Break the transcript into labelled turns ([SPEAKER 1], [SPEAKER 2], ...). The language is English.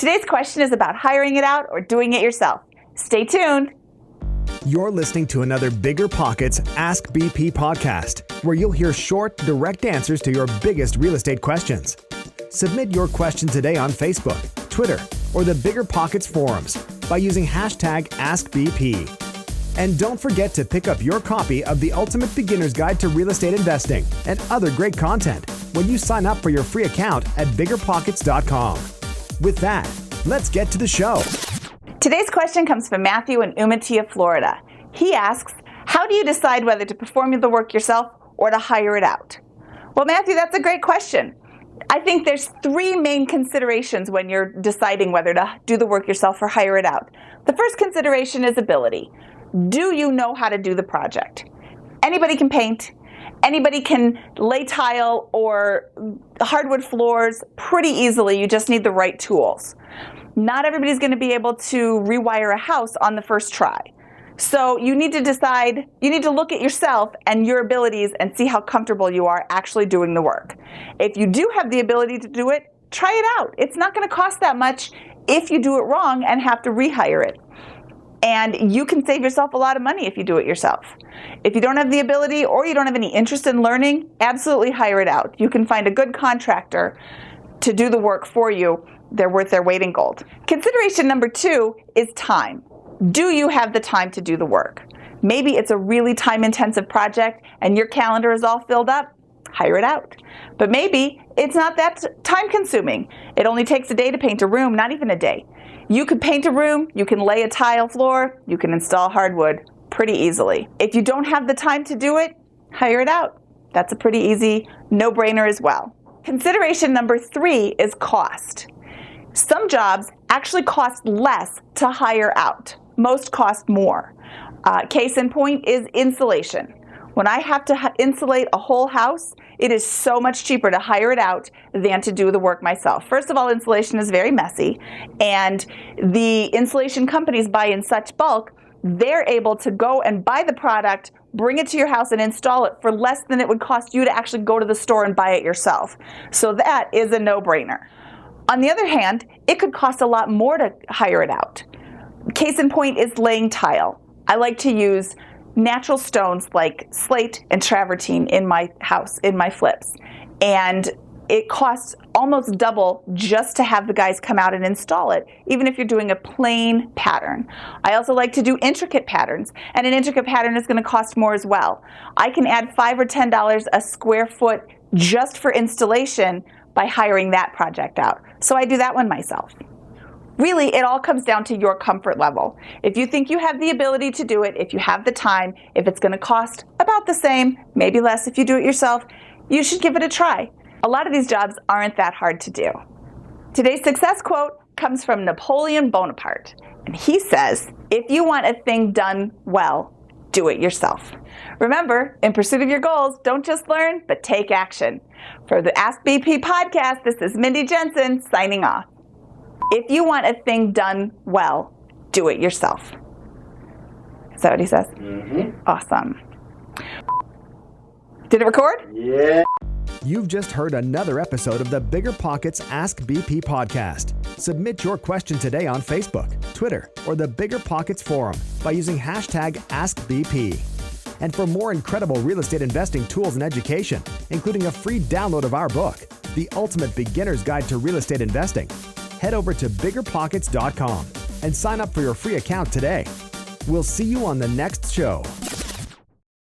[SPEAKER 1] Today's question is about hiring it out or doing it yourself. Stay tuned.
[SPEAKER 2] You're listening to another BiggerPockets Ask BP podcast, where you'll hear short, direct answers to your biggest real estate questions. Submit your question today on Facebook, Twitter, or the BiggerPockets forums by using hashtag AskBP. And don't forget to pick up your copy of The Ultimate Beginner's Guide to Real Estate Investing and other great content when you sign up for your free account at BiggerPockets.com. With that, let's get to the show.
[SPEAKER 1] Today's question comes from Matthew in Umatilla, Florida. He asks, how do you decide whether to perform the work yourself or to hire it out? Well, Matthew, that's a great question. I think there's three main considerations when you're deciding whether to do the work yourself or hire it out. The first consideration is ability. Do you know how to do the project? Anybody can paint. Anybody can lay tile or hardwood floors pretty easily. You just need the right tools. Not everybody's going to be able to rewire a house on the first try. So you need to decide, you need to look at yourself and your abilities and see how comfortable you are actually doing the work. If you do have the ability to do it, try it out. It's not going to cost that much if you do it wrong and have to rehire it. And you can save yourself a lot of money if you do it yourself. If you don't have the ability or you don't have any interest in learning, absolutely hire it out. You can find a good contractor to do the work for you. They're worth their weight in gold. Consideration number 2 is time. Do you have the time to do the work? Maybe it's a really time-intensive project and your calendar is all filled up. Hire it out. But maybe it's not that time-consuming. It only takes a day to paint a room, not even a day. You could paint a room, you can lay a tile floor, you can install hardwood pretty easily. If you don't have the time to do it, hire it out. That's a pretty easy no-brainer as well. Consideration number 3 is cost. Some jobs actually cost less to hire out. Most cost more. Case in point is insulation. When I have to insulate a whole house, it is so much cheaper to hire it out than to do the work myself. First of all, insulation is very messy, and the insulation companies buy in such bulk, they're able to go and buy the product, bring it to your house and install it for less than it would cost you to actually go to the store and buy it yourself. So that is a no-brainer. On the other hand, it could cost a lot more to hire it out. Case in point is laying tile. I like to use natural stones like slate and travertine in my house, in my flips. And it costs almost double just to have the guys come out and install it, even if you're doing a plain pattern. I also like to do intricate patterns, and an intricate pattern is going to cost more as well. I can add $5 or $10 a square foot just for installation by hiring that project out. So I do that one myself. Really, it all comes down to your comfort level. If you think you have the ability to do it, if you have the time, if it's going to cost about the same, maybe less if you do it yourself, you should give it a try. A lot of these jobs aren't that hard to do. Today's success quote comes from Napoleon Bonaparte, and he says, "If you want a thing done well, do it yourself." Remember, in pursuit of your goals, don't just learn, but take action. For the Ask BP podcast, this is Mindy Jensen signing off. If you want a thing done well, do it yourself. Is that what he says? Mm-hmm. Awesome. Did it record?
[SPEAKER 3] Yeah.
[SPEAKER 2] You've just heard another episode of the BiggerPockets Ask BP podcast. Submit your question today on Facebook, Twitter, or the BiggerPockets forum by using hashtag AskBP. And for more incredible real estate investing tools and education, including a free download of our book, The Ultimate Beginner's Guide to Real Estate Investing, head over to BiggerPockets.com and sign up for your free account today. We'll see you on the next show.